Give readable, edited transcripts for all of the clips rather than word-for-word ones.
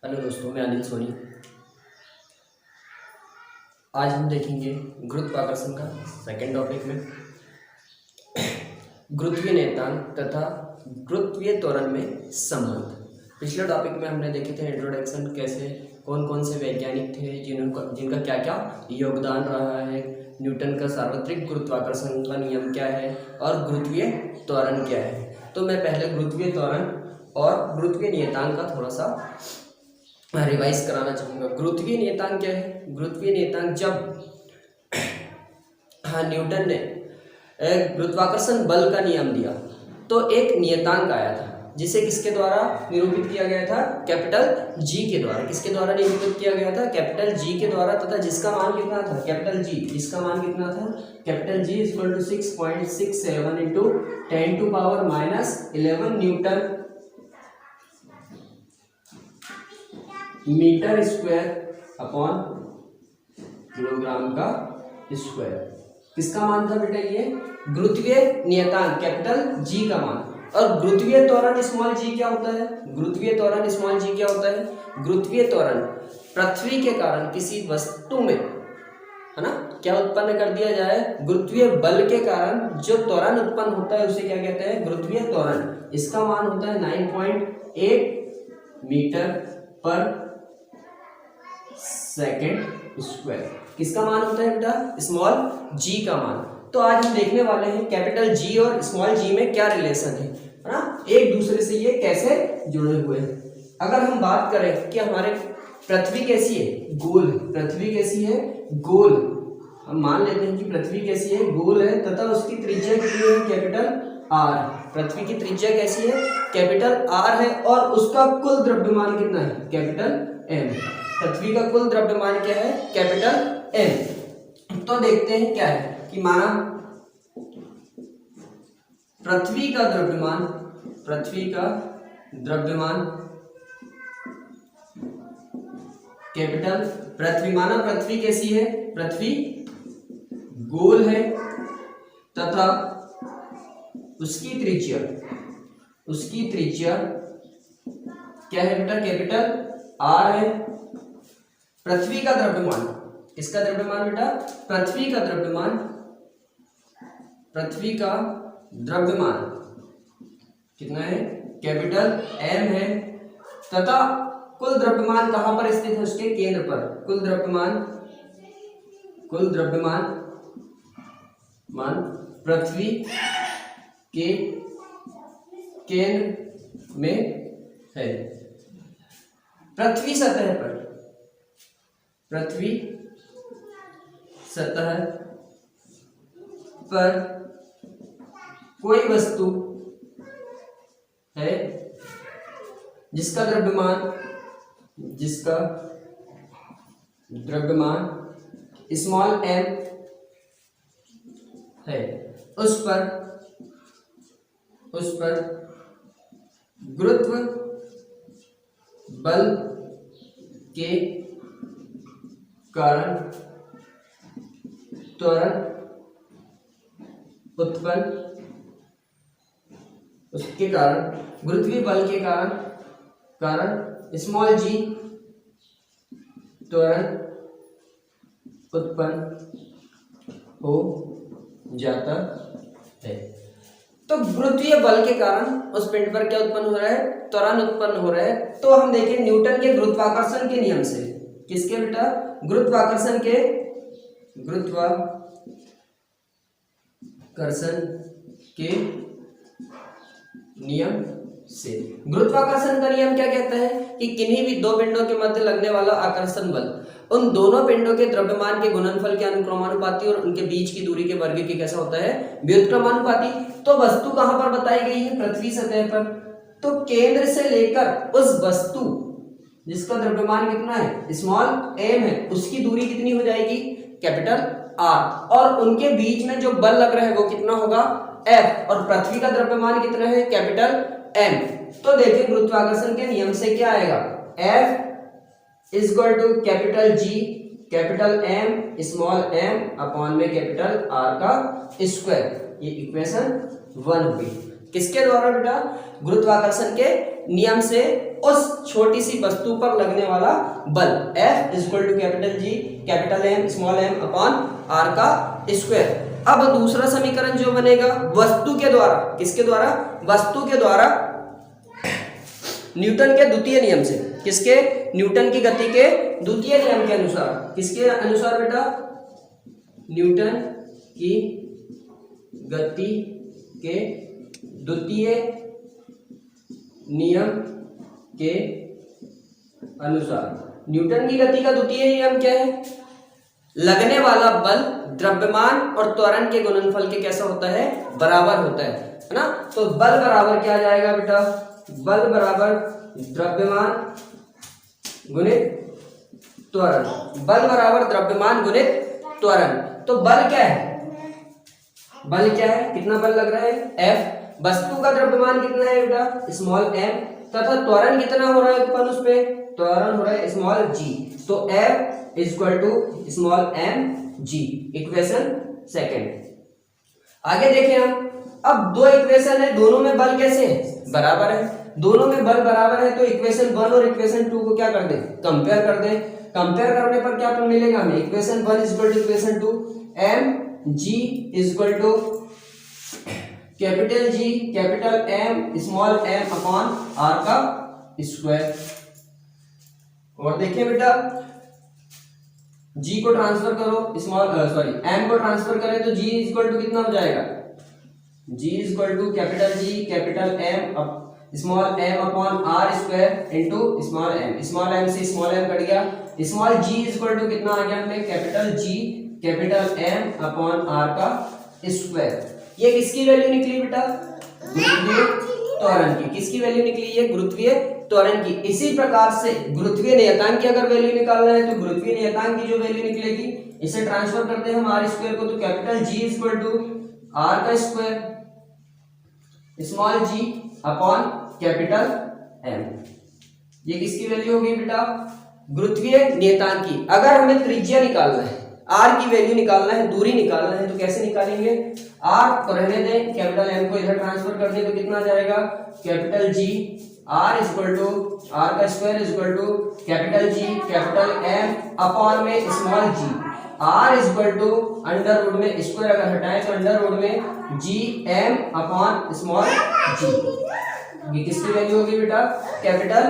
Hello दोस्तों, मैं अनिल सोनी। आज हम देखेंगे गुरुत्वाकर्षण का सेकंड टॉपिक में गुरुत्वीय नियतांक तथा गुरुत्वीय त्वरण में संबंध। पिछले टॉपिक में हमने देखे थे इंट्रोडक्शन, कैसे कौन कौन से वैज्ञानिक थे जिनका क्या क्या योगदान रहा है, न्यूटन का सार्वत्रिक गुरुत्वाकर्षण का नियम क्या है और गुरुत्वीय त्वरण क्या है। तो मैं पहले गुरुत्वीय त्वरण और गुरुत्वीय नियतांक का थोड़ा सा रिवाइज कराना चाहूँगा। गुरुत्वीय नियतांक क्या है? गुरुत्वीय नियतांक जब न्यूटन ने गुरुत्वाकर्षण बल का नियम दिया तो एक नियतांक आया था, जिसे किसके द्वारा निरूपित किया गया था? कैपिटल जी के द्वारा। किसके द्वारा निरूपित किया गया था? कैपिटल जी के द्वारा, तथा जिसका मान कितना था? कैपिटल जी, जिसका मान कितना था? Capital G equal to 6.67 into 10⁻⁻11 newton metre square upon kilogram का स्क्वायर। किसका मान था बेटा? ये गुरुत्वीय नियतांक कैपिटल जी का मान। और गुरुत्वीय त्वरण स्मॉल जी क्या होता है? गुरुत्वीय त्वरण स्मॉल जी क्या होता है? गुरुत्वीय त्वरण पृथ्वी के कारण किसी वस्तु में, है ना, क्या उत्पन्न कर दिया जाए? गुरुत्वीय बल के कारण जो त्वरण उत्पन्न होता है उसे क्या कहते हैं? गुरुत्वीय त्वरण। इसका मान होता है 9.8 मीटर पर सेकेंड स्क्वायर। किसका मान होता है बेटा? स्मॉल जी का मान। तो आज हम देखने वाले हैं कैपिटल जी और स्मॉल जी में क्या रिलेशन है ना, एक दूसरे से ये कैसे जुड़े हुए हैं। अगर हम बात करें कि हमारे पृथ्वी कैसी है? गोल। पृथ्वी कैसी है? गोल। हम मान लेते हैं कि पृथ्वी कैसी है? गोल है, तथा उसकी त्रिज्या कितनी है? Capital R. पृथ्वी की त्रिज्या कैसी है? कैपिटल आर है, और उसका कुल द्रव्यमान कितना है? Capital M. पृथ्वी का कुल द्रव्यमान क्या है? Capital M. तो देखते हैं क्या है कि माना पृथ्वी का द्रव्यमान कैपिटल पृथ्वी, माना पृथ्वी कैसी है? पृथ्वी गोल है, तथा उसकी त्रिज्या क्या है बेटा? कैपिटल आर है। पृथ्वी का द्रव्यमान, किसका द्रव्यमान बेटा? पृथ्वी का द्रव्यमान कितना है? कैपिटल एम है, तथा कुल द्रव्यमान कहां पर स्थित है? उसके केंद्र पर। कुल द्रव्यमान पृथ्वी के केंद्र में है। पृथ्वी सतह पर कोई वस्तु है जिसका द्रव्यमान स्मॉल एम है, उस पर गुरुत्व बल के कारण त्वरण उत्पन्न, उसके कारण गुरुत्वीय बल के कारण स्मॉल जी त्वरण उत्पन्न हो जाता है। तो गुरुत्वीय बल के कारण उस पिंड पर क्या उत्पन्न हो रहा है? त्वरण उत्पन्न हो रहा है। तो हम देखें न्यूटन के गुरुत्वाकर्षण के नियम से। किसके बेटा? गुरुत्वाकर्षण के नियम से। गुरुत्वाकर्षण का नियम क्या कहता है कि किन्हीं भी दो पिंडों के मध्य लगने वाला आकर्षण बल उन दोनों पिंडों के द्रव्यमान के गुणनफल के अनुक्रमानुपाती और उनके बीच की दूरी के वर्ग के कैसा होता है? व्युत्क्रमानुपाती। तो वस्तु कहां पर बताई गई है? पृथ्वी सतह पर। तो केंद्र से लेकर उस वस्तु जिसका द्रव्यमान कितना है? स्मॉल एम है, उसकी दूरी कितनी हो जाएगी? Capital R. और उनके बीच में जो बल लग रहा है वो कितना होगा? एफ। और पृथ्वी का द्रव्यमान कितना है? Capital M. तो देखिए गुरुत्वाकर्षण के नियम से क्या आएगा? F is equal to capital G capital M small M upon में कैपिटल आर का स्क्वायर। ये इक्वेशन 1 हुई। किसके द्वारा बेटा? गुरुत्वाकर्षण के नियम से उस छोटी सी वस्तु पर लगने वाला बल F equal to capital G capital M small m upon r का स्क्वायर। अब दूसरा समीकरण जो बनेगा वस्तु के द्वारा, किसके द्वारा? वस्तु के द्वारा न्यूटन के द्वितीय नियम से, किसके? न्यूटन की गति के द्वितीय नियम के अनुसार। किसके अनुसार बेटा? न्यूटन की गति के द्वितीय नियम के अनुसार। न्यूटन की गति का द्वितीय नियम क्या है? लगने वाला बल द्रव्यमान और त्वरण के गुणनफल के कैसा होता है? बराबर होता है ना। तो बल बराबर क्या आ जाएगा बेटा? बल बराबर द्रव्यमान गुणित त्वरण। बल बराबर द्रव्यमान गुणित त्वरण। तो बल क्या है? बल क्या है? कितना बल लग रहा है? F। वस्तु का द्रव्यमान कितना है बेटा? Small m। तथा त्वरण कितना हो रहा है उत्पन्न उस पे? त्वरण हो रहा है स्मॉल g। तो F equal to small m g। Equation second. आगे देखें हम, अब दो इक्वेशन है, दोनों में बल कैसे है? बराबर है। दोनों में बल बराबर है तो इक्वेशन 1 और इक्वेशन 2 को क्या कर दें? कंपेयर कर दें। कंपेयर करने पर क्या मिलेगा हमें? Equation 1 equal to equation 2 m g equal to capital G capital M small m upon r का स्क्वायर। और देखिए बेटा, G को ट्रांसफर करो, M को ट्रांसफर करें तो G इक्वल टू कितना हो जाएगा? G equal to capital G capital M small m upon r square into small m। Small m से स्मॉल m कट गया। स्मॉल g इक्वल टू कितना आ गया हमें? Capital G capital M upon r का स्क्वायर। ये किसकी value निकली बेटा? गुरुत्वीय त्वरण की। किसकी वैल्यू निकली? ये गुरुत्वीय त्वरण की। इसी प्रकार से गुरुत्वीय नियतांक की अगर वैल्यू निकालना है तो गुरुत्वीय नियतांक की जो वैल्यू निकलेगी इसे ट्रांसफर करते हैं हम r स्क्वायर को, तो capital G equal to r का square small g upon capital M। ये किसकी वैल्यू होगी बेटा? गुरुत्वीय नियतांक की। अगर हमें त्रिज्या निकालना है, r की वैल्यू निकालना है, दूरी निकालना है, तो कैसे निकालेंगे? r को रहने दें, कैपिटल M को इधर ट्रांसफर कर दें तो कितना जाएगा? Capital G r equal to r का square equal to capital G capital M upon में small g। r equal to under root में स्क्वायर अगर हटाएं तो अंडर रूट में g m upon small g। ये किसकी वैल्यू होगी बेटा? कैपिटल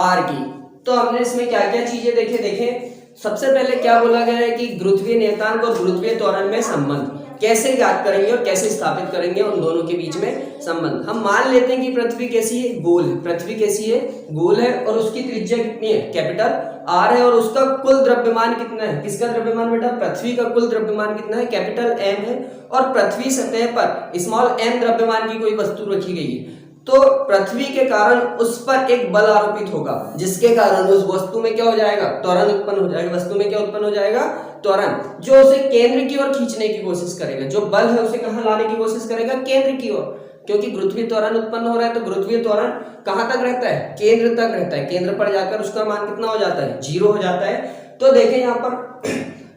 R की। तो हमने इसमें क्या क्या चीजें देखें। सबसे पहले क्या बोला गया है कि गुरुत्वीय नियतांक और गुरुत्वीय त्वरण में संबंध कैसे ज्ञात करेंगे और कैसे स्थापित करेंगे उन दोनों के बीच में संबंध। हम मान लेते हैं कि पृथ्वी कैसी है? गोल है। पृथ्वी कैसी है? गोल है और उसकी त्रिज्या कितनी है? कैपिटल R है। और उसका कुल द्रव्यमान कितना है? किसका द्रव्यमान बेटा? पृथ्वी का कुल द्रव्यमान कितना है? कैपिटल M है। और पृथ्वी सतह पर स्मॉल m द्रव्यमान की कोई वस्तु रखी गई है, तो पृथ्वी के कारण उस पर एक बल आरोपित होगा, जिसके कारण उस वस्तु में क्या हो जाएगा? त्वरण उत्पन्न हो जाएगा। वस्तु में क्या उत्पन्न हो जाएगा? त्वरण, जो उसे केंद्र की ओर खींचने की कोशिश करेगा। जो बल है उसे कहां लाने की कोशिश करेगा? केंद्र की ओर। क्योंकि गुरुत्वीय त्वरण उत्पन्न हो रहा है तो गुरुत्वीय त्वरण कहां तक रहता है? केंद्र तक रहता है। केंद्र पर जाकर उसका मान कितना हो जाता है? 0 हो जाता है। तो देखें यहाँ पर,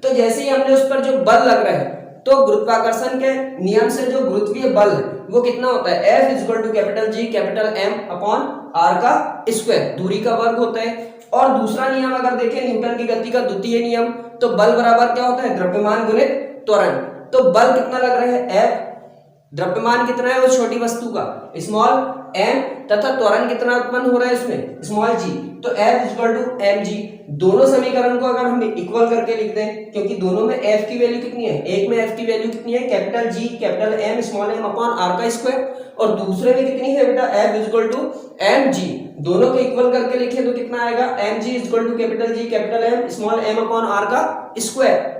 तो जैसे ही हमने उस पर जो बल लग रहा है तो गुरुत्वाकर्षण के नियम से जो गुरुत्वीय बल है वो कितना होता है? F equal to capital G capital M upon r का स्क्वायर, दूरी का वर्ग होता है। और दूसरा नियम अगर देखें न्यूटन की गति का द्वितीय नियम, तो बल बराबर क्या होता है? द्रव्यमान गुणित त्वरण। तो बल कितना लग रहा है? F। द्रव्यमान कितना है उस छोटी वस्तु का? Small m। तथा त्वरण कितना उत्पन्न हो रहा है इसमें? Small g। तो F इक्वल टू mg। दोनों समीकरण को अगर हम इक्वल करके लिख दें, क्योंकि दोनों में f की वैल्यू कितनी है? एक में f की वैल्यू कितनी है? Capital G capital M small m upon r का स्क्वायर। और दूसरे में कितनी है बेटा? F equal to mg। दोनों को इक्वल करके लिखें तो कितना आएगा? mg equal to capital G capital M small m upon r का स्क्वायर।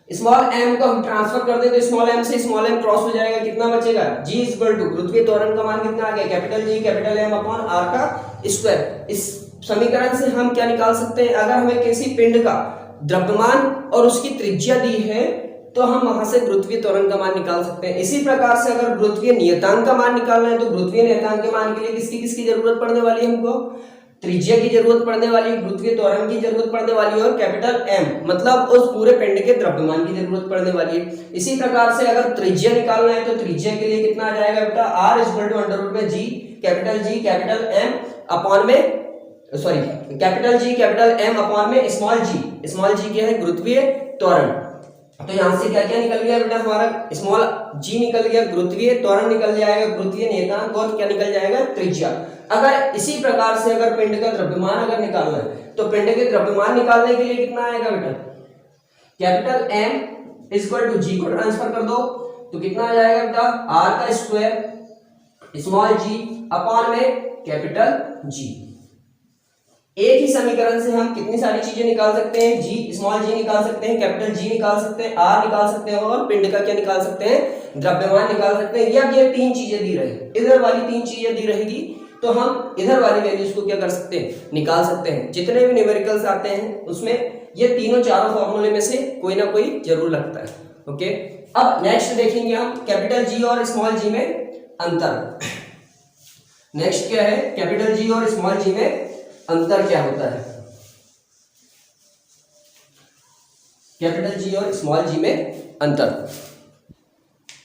स्मॉल m को हम ट्रांसफर कर दें तो स्मॉल m से स्मॉल m क्रॉस हो जाएगा। कितना बचेगा? g इक्वल टू गुरुत्वीय त्वरण का मान कितना आ गया? Capital G capital M upon r का स्क्वायर। इस समीकरण से हम क्या निकाल सकते हैं? अगर हमें किसी पिंड का द्रव्यमान और उसकी त्रिज्या दी है तो हम वहां से गुरुत्वीय त्वरण का मान निकाल सकते हैं। इसी प्रकार से अगर गुरुत्वीय नियतांक का मान निकालना है तो गुरुत्वीय नियतांक के मान के लिए किसकी जरूरत पड़ने वाली है हमको? त्रिज्या की जरूरत पड़ने वाली, गुरुत्वीय त्वरण की जरूरत पड़ने वाली और कैपिटल M मतलब उस पूरे पिंड के द्रव्यमान की जरूरत पड़ने वाली है। इसी प्रकार से अगर त्रिज्या निकालना है तो त्रिज्या के लिए कितना आ जाएगा बेटा, R equal to under root में G कैपिटल M अपॉन में sorry capital G capital M upon में स्मॉल g क्या है, गुरुत्वीय त्वरण। तो यहां से क्या क्या निकल गया बेटा, हमारा स्मॉल g निकल गया, गुरुत्वीय त्वरण निकल जाएगा, गुरुत्वीय नियतांक और क्या निकल जाएगा, त्रिज्या। अगर इसी प्रकार से अगर पिंड का द्रव्यमान अगर निकालना है तो पिंड के द्रव्यमान निकालने के लिए कितना आएगा बेटा, capital M equal to G को ट्रांसफर कर दो तो कितना आ जाएगा बेटा, R का स्क्वायर स्मॉल g अपॉन में कैपिटल G। एक ही समीकरण से हम कितनी सारी चीजें निकाल सकते हैं, जी स्मॉल जी निकाल सकते हैं, कैपिटल जी निकाल सकते हैं, आर निकाल सकते हैं और पिंड का क्या निकाल सकते हैं, द्रव्यमान निकाल सकते हैं। या ये तीन चीजें दी रही, इधर वाली तीन चीजें दी रहेगी तो हम इधर वाली वैल्यूज को क्या कर सकते हैं, निकाल सकते हैं। जितने भी न्यूमेरिकल्स आते हैं उसमें ये तीनों चारों फॉर्मूले में से कोई ना कोई जरूर लगता है। ओके, अब नेक्स्ट देखेंगे हम कैपिटल जी और स्मॉल जी में अंतर। नेक्स्ट क्या है, कैपिटल जी और स्मॉल जी में अंतर क्या होता है। कैपिटल जी और स्मॉल जी में अंतर,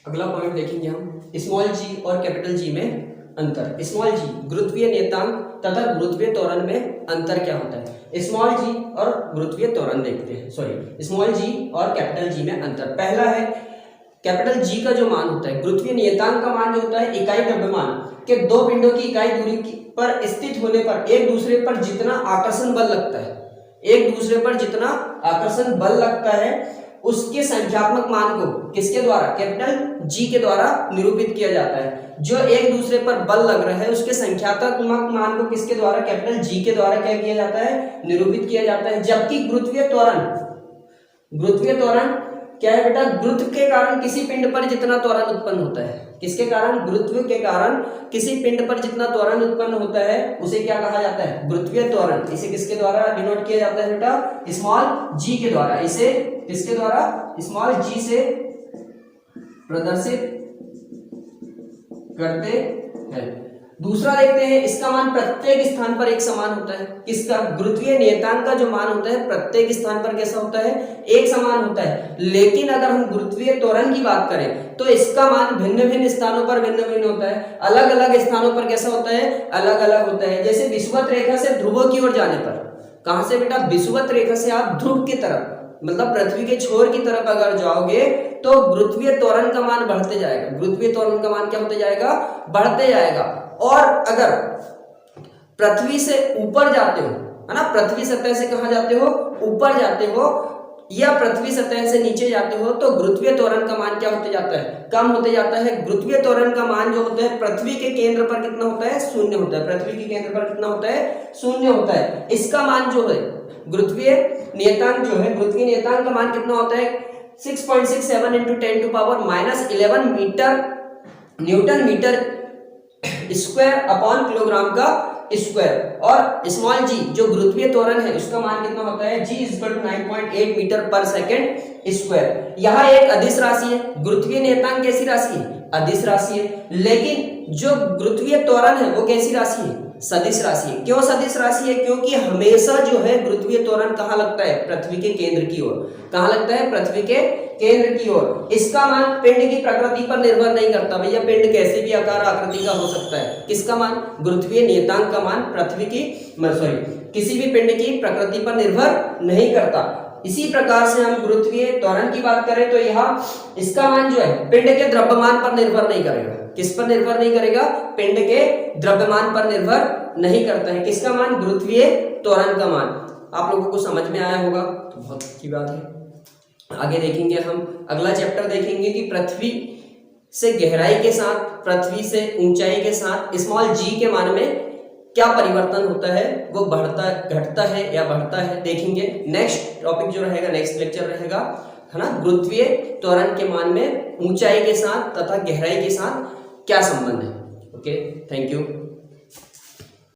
अगला पॉइंट देखेंगे हम, स्मॉल जी और कैपिटल जी में अंतर। स्मॉल जी गुरुत्वीय नियतांक तथा गुरुत्वीय त्वरण में अंतर क्या होता है। स्मॉल जी और गुरुत्वीय त्वरण देखते हैं, सॉरी स्मॉल जी और कैपिटल जी में अंतर। पहला है कैपिटल जी का जो मान होता है, गुरुत्वीय नियतांक का मान जो होता है इकाई द्रव्यमान के दो पिंडों की इकाई दूरी पर स्थित होने पर एक दूसरे पर जितना आकर्षण बल लगता है, एक दूसरे पर जितना आकर्षण बल लगता है उसके संख्यात्मक मान को किसके द्वारा, कैपिटल जी के द्वारा निरूपित किया जाता है। जो एक दूसरे पर बल लग रहा है उसके संख्यात्मक मान को किसके द्वारा, कैपिटल जी के द्वारा क्या किया जाता है, निरूपित किया जाता है। जबकि गुरुत्वीय त्वरण क्या है बेटा, गुरुत्व के कारण किसी पिंड पर जितना त्वरण उत्पन्न होता है, किसके कारण, गुरुत्व के कारण किसी पिंड पर जितना त्वरण उत्पन्न होता है उसे क्या कहा जाता है, गुरुत्वीय त्वरण। इसे किसके द्वारा डिनोट किया जाता है बेटा, स्मॉल जी के द्वारा। इसे किसके द्वारा, स्मॉल जी से प्रदर्शित करते हैं। दूसरा देखते हैं, इसका मान प्रत्येक स्थान पर एक समान होता है। किसका, गुरुत्वीय नियतांक का जो मान होता है प्रत्येक स्थान पर कैसा होता है, एक समान होता है। लेकिन अगर हम गुरुत्वीय त्वरण की बात करें तो इसका मान भिन्न भिन्न स्थानों पर भिन्न भिन्न होता है, अलग अलग स्थानों पर कैसा होता है, अलग अलग होता है। जैसे विषुवत रेखा से ध्रुवों की ओर जाने पर, कहां से बेटा, विषुवत रेखा से आप ध्रुव की तरफ मतलब पृथ्वी के छोर की तरफ अगर जाओगे तो गुरुत्वीय त्वरण का मान बढ़ते जाएगा, गुरुत्वीय त्वरण का मान क्या होते जाएगा, बढ़ते जाएगा। और अगर पृथ्वी से ऊपर जाते हो, है ना, पृथ्वी सतह से कहां जाते हो, ऊपर जाते हो, या पृथ्वी सतह से नीचे जाते हो तो गुरुत्वीय त्वरण का मान क्या होते जाता है, कम होते जाता है। गुरुत्वीय त्वरण का मान जो होता है पृथ्वी के केंद्र पर कितना होता है, शून्य होता है। पृथ्वी के केंद्र पर कितना होता है, शून्य होता है। इसका मान जो है गुरुत्वीय नियतांक जो है, गुरुत्वीय नियतांक का मान कितना होता है, 6.67 × 10⁻11 metre newton metre square upon kilogram का स्क्वायर। और स्मॉल जी जो गुरुत्वीय त्वरण है उसका मान कितना होता है, जी इक्वल टू 9.8 मीटर पर सेकंड स्क्वायर। यह एक अदिश राशि है। गुरुत्वीय नियतांक कैसी राशि है, अदिश राशि है। लेकिन जो गुरुत्वीय त्वरण है वो कैसी राशि है, सदिश राशि है। क्यों सदिश राशि है, क्योंकि हमेशा जो है गुरुत्वीय त्वरण कहाँ लगता है, पृथ्वी के केंद्र की ओर। कहाँ लगता है, पृथ्वी के केंद्र की ओर। इसका मान पिंड की प्रकृति पर निर्भर नहीं करता। भैया पिंड कैसे भी आकार आकृति का हो सकता है। किसका मान, गुरुत्वीय नियतांक का मान पृथ्वी की किसी भी पिंड की प्रकृति पर निर्भर नहीं करता। इसी प्रकार से हम गुरुत्वीय त्वरण की बात करें तो यह इसका मान जो है पिंड के द्रव्यमान पर निर्भर नहीं करेगा। किस पर निर्भर नहीं करेगा, पिंड के द्रव्यमान पर निर्भर नहीं करता है। किसका मान, गुरुत्वीय त्वरण का मान। आप लोगों को समझ में आया होगा तो बहुत अच्छी बात है। आगे देखेंगे हम, अगला चैप्टर देखेंगे कि पृथ्वी से गहराई के साथ, पृथ्वी से ऊंचाई के साथ स्मॉल जी के मान में क्या परिवर्तन होता है, वो बढ़ता घटता है या बढ़ता है, देखेंगे। नेक्स्ट टॉपिक जो रहेगा, नेक्स्ट लेक्चर रहेगा, है ना, गुरुत्वीय त्वरण के मान में ऊंचाई के साथ तथा गहराई के साथ क्या संबंध है। Okay, thank you.